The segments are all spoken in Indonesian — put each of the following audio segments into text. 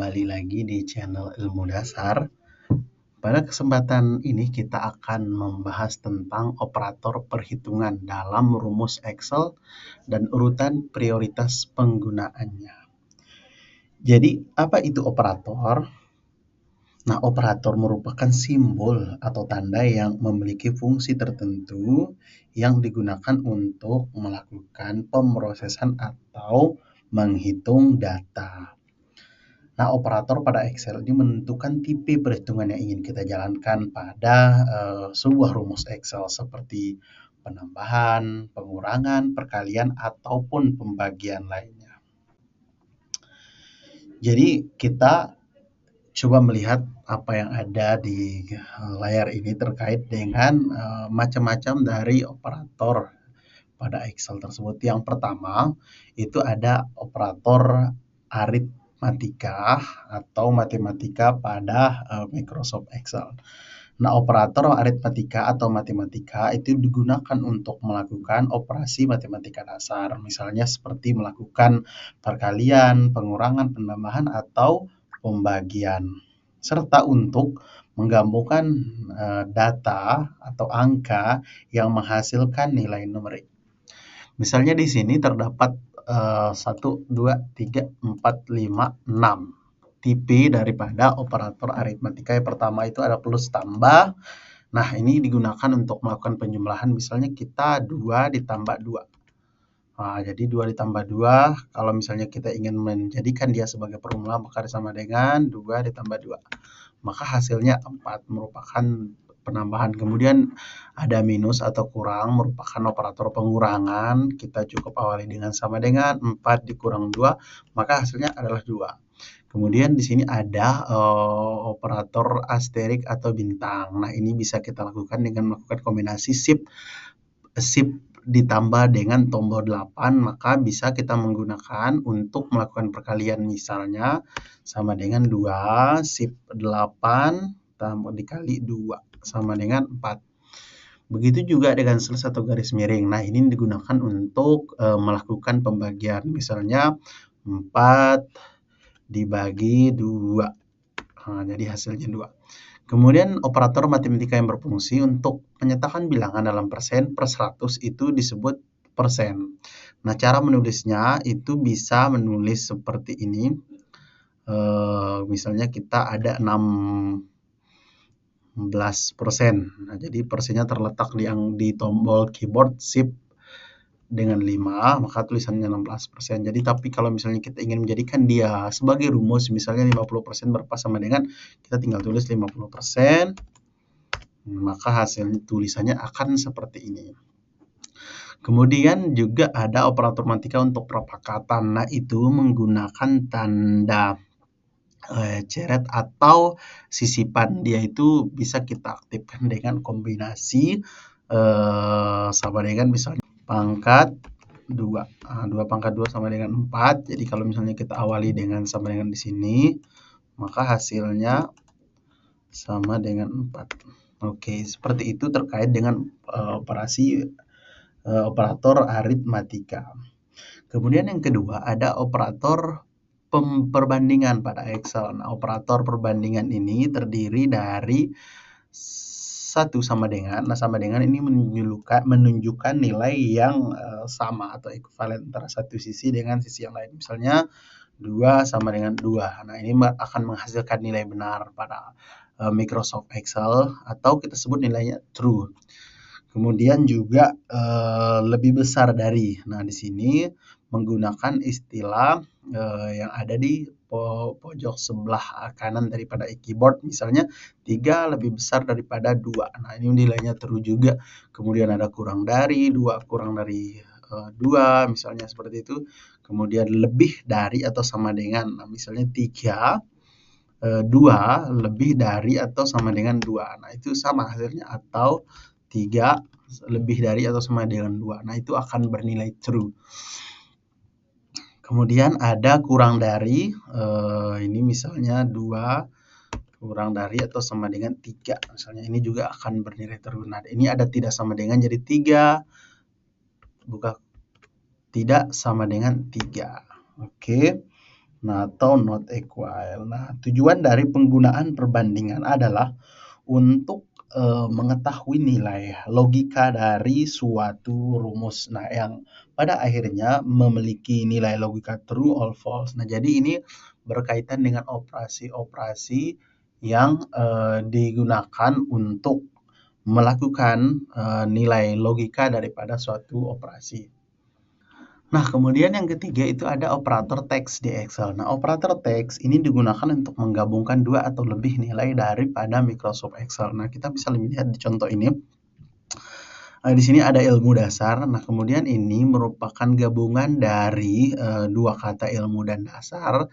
Kembali lagi di channel Ilmu Dasar. Pada kesempatan ini kita akan membahas tentang operator perhitungan dalam rumus Excel dan urutan prioritas penggunaannya. Jadi, apa itu operator? Nah, operator merupakan simbol atau tanda yang memiliki fungsi tertentu yang digunakan untuk melakukan pemrosesan atau menghitung data. Nah, operator pada Excel ini menentukan tipe perhitungan yang ingin kita jalankan pada sebuah rumus Excel seperti penambahan, pengurangan, perkalian, ataupun pembagian lainnya. Jadi kita coba melihat apa yang ada di layar ini terkait dengan macam-macam dari operator pada Excel tersebut. Yang pertama itu ada operator aritmatika atau matematika pada Microsoft Excel. Nah, operator aritmatika atau matematika itu digunakan untuk melakukan operasi matematika dasar, misalnya seperti melakukan perkalian, pengurangan, penambahan, atau pembagian, serta untuk menggabungkan data atau angka yang menghasilkan nilai numerik. Misalnya di sini terdapat 1, 2, 3, 4, 5, 6 tipe daripada operator aritmatika. Yang pertama itu ada plus tambah. Nah, ini digunakan untuk melakukan penjumlahan. Misalnya kita 2 ditambah 2. Nah, jadi 2 ditambah 2, kalau misalnya kita ingin menjadikan dia sebagai formula, maka sama dengan 2 ditambah 2. Maka hasilnya 4, merupakan penambahan. Kemudian ada minus atau kurang, merupakan operator pengurangan. Kita cukup awali dengan sama dengan 4 dikurang 2, maka hasilnya adalah 2. Kemudian di sini ada operator asterik atau bintang. Nah, ini bisa kita lakukan dengan melakukan kombinasi shift ditambah dengan tombol 8, maka bisa kita menggunakan untuk melakukan perkalian, misalnya sama dengan 2 shift 8 tambah dikali 2 sama dengan 4. Begitu juga dengan sales atau garis miring. Nah, ini digunakan untuk melakukan pembagian, misalnya 4 dibagi 2. Nah, jadi hasilnya 2. Kemudian operator matematika yang berfungsi untuk menyatakan bilangan dalam persen per 100 itu disebut persen. Nah, cara menulisnya itu bisa menulis seperti ini. Misalnya kita ada 16%. Nah, jadi persennya terletak di tombol keyboard shift dengan 5, maka tulisannya 16%. Jadi tapi kalau misalnya kita ingin menjadikan dia sebagai rumus, misalnya 50% berapa sama dengan, kita tinggal tulis 50%, maka hasil tulisannya akan seperti ini. Kemudian juga ada operator matematika untuk perapakatan. Nah, itu menggunakan tanda ceret atau sisipan. Dia itu bisa kita aktifkan dengan kombinasi sama dengan misalnya pangkat 2. 2 pangkat 2 sama dengan 4. Jadi kalau misalnya kita awali dengan sama dengan di sini, maka hasilnya sama dengan 4. Oke, seperti itu terkait dengan operator aritmatika. Kemudian yang kedua ada operator perbandingan pada Excel. Nah, operator perbandingan ini terdiri dari 1 sama dengan. Nah, sama dengan ini menunjukkan nilai yang sama atau ekuivalen antara satu sisi dengan sisi yang lain. Misalnya 2 sama dengan 2. Nah, ini akan menghasilkan nilai benar pada Microsoft Excel atau kita sebut nilainya true. Kemudian juga lebih besar dari. Nah, di sini menggunakan istilah yang ada di pojok sebelah kanan daripada keyboard, misalnya 3 lebih besar daripada 2. Nah, ini nilainya true juga. Kemudian ada kurang dari 2, kurang dari 2, misalnya seperti itu. Kemudian lebih dari atau sama dengan, nah, misalnya 3, 2 lebih dari atau sama dengan 2. Nah, itu sama hasilnya, atau 3 lebih dari atau sama dengan 2. Nah, itu akan bernilai true. Kemudian ada kurang dari, ini misalnya 2 kurang dari atau sama dengan 3. Misalnya ini juga akan bernilai true. Nah, ini ada tidak sama dengan, jadi 3 tidak sama dengan 3. Oke. Nah, atau not equal. Nah, tujuan dari penggunaan perbandingan adalah untuk mengetahui nilai logika dari suatu rumus. Nah, yang pada akhirnya memiliki nilai logika true or false. Nah, jadi ini berkaitan dengan operasi-operasi yang digunakan untuk melakukan nilai logika daripada suatu operasi. Nah, kemudian yang ketiga itu ada operator teks di Excel. Nah, operator teks ini digunakan untuk menggabungkan dua atau lebih nilai daripada Microsoft Excel. Nah, kita bisa lihat di contoh ini. Di sini ada ilmu dasar. Nah, kemudian ini merupakan gabungan dari dua kata ilmu dan dasar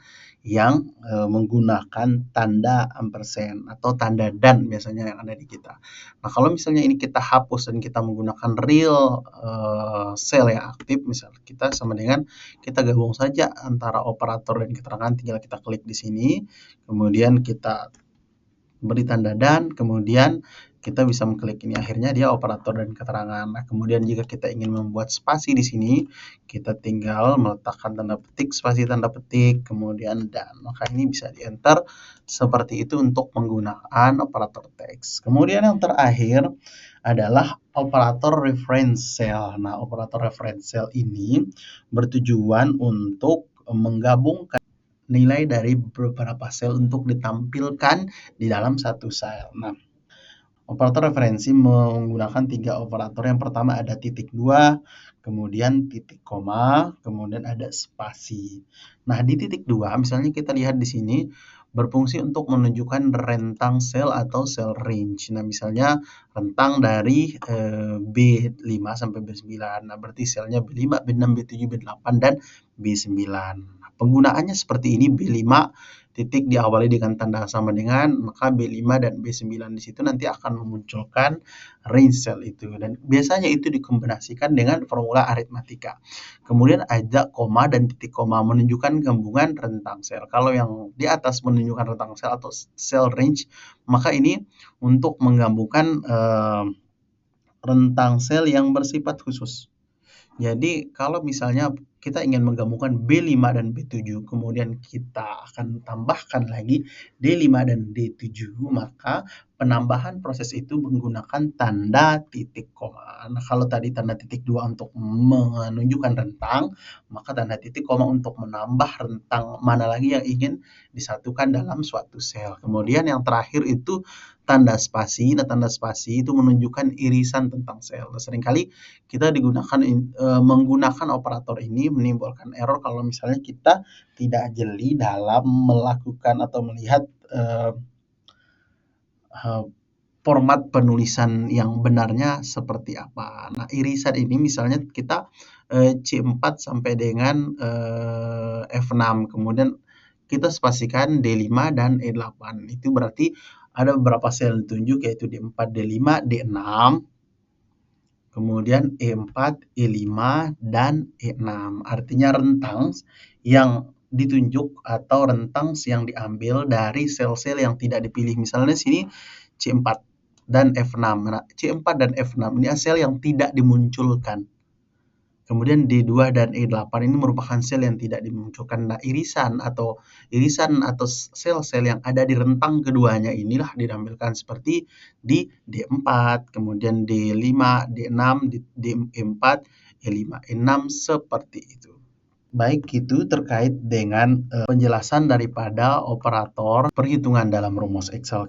yang menggunakan tanda ampersand atau tanda dan biasanya yang ada di kita. Nah, kalau misalnya ini kita hapus dan kita menggunakan real cell yang aktif, misalnya kita sama dengan kita gabung saja antara operator dan keterangan, tinggal kita klik di sini, kemudian kita beri tanda dan, kemudian kita bisa mengklik ini, akhirnya dia operator dan keterangan. Nah, kemudian jika kita ingin membuat spasi di sini, kita tinggal meletakkan tanda petik, spasi tanda petik, kemudian dan. Maka ini bisa di-enter seperti itu untuk penggunaan operator teks. Kemudian yang terakhir adalah operator reference cell. Nah, operator reference cell ini bertujuan untuk menggabungkan nilai dari beberapa sel untuk ditampilkan di dalam satu sel. Nah, operator referensi menggunakan tiga operator. Yang pertama ada titik dua, kemudian titik koma, kemudian ada spasi. Nah, di titik dua, misalnya kita lihat di sini, berfungsi untuk menunjukkan rentang sel atau sel range. Nah, misalnya rentang dari B5 sampai B9. Nah, berarti selnya B5, B6, B7, B8, dan B9. Nah, penggunaannya seperti ini, B5 titik diawali dengan tanda sama dengan, maka B5 dan B9 di situ nanti akan memunculkan range cell itu. Dan biasanya itu dikombinasikan dengan formula aritmatika. Kemudian ada koma dan titik koma menunjukkan gabungan rentang sel. Kalau yang di atas menunjukkan rentang sel atau cell range, maka ini untuk menggabungkan rentang sel yang bersifat khusus. Jadi kalau misalnya kita ingin menggabungkan B5 dan B7, kemudian kita akan tambahkan lagi D5 dan D7, maka penambahan proses itu menggunakan tanda titik koma. Nah, kalau tadi tanda titik 2 untuk menunjukkan rentang, maka tanda titik koma untuk menambah rentang mana lagi yang ingin disatukan dalam suatu sel. Kemudian yang terakhir itu tanda spasi. Nah, tanda spasi itu menunjukkan irisan tentang sel. Nah, seringkali kita menggunakan operator ini menimbulkan error kalau misalnya kita tidak jeli dalam melakukan atau melihat format penulisan yang benarnya seperti apa. Nah, irisan ini misalnya kita C4 sampai dengan F6, kemudian kita spasikan D5 dan E8. Itu berarti ada beberapa sel ditunjuk yaitu D4, D5, D6, kemudian E4, E5, dan E6. Artinya rentang yang ditunjuk atau rentang yang diambil dari sel-sel yang tidak dipilih. Misalnya sini C4 dan F6. Nah, C4 dan F6 ini sel yang tidak dimunculkan. Kemudian D2 dan E8 ini merupakan sel yang tidak dimunculkan. Nah, irisan atau sel-sel yang ada di rentang keduanya inilah ditampilkan seperti di D4, kemudian D5, D6, D4, E5, E6 seperti itu. Baik, itu terkait dengan penjelasan daripada operator perhitungan dalam rumus Excel.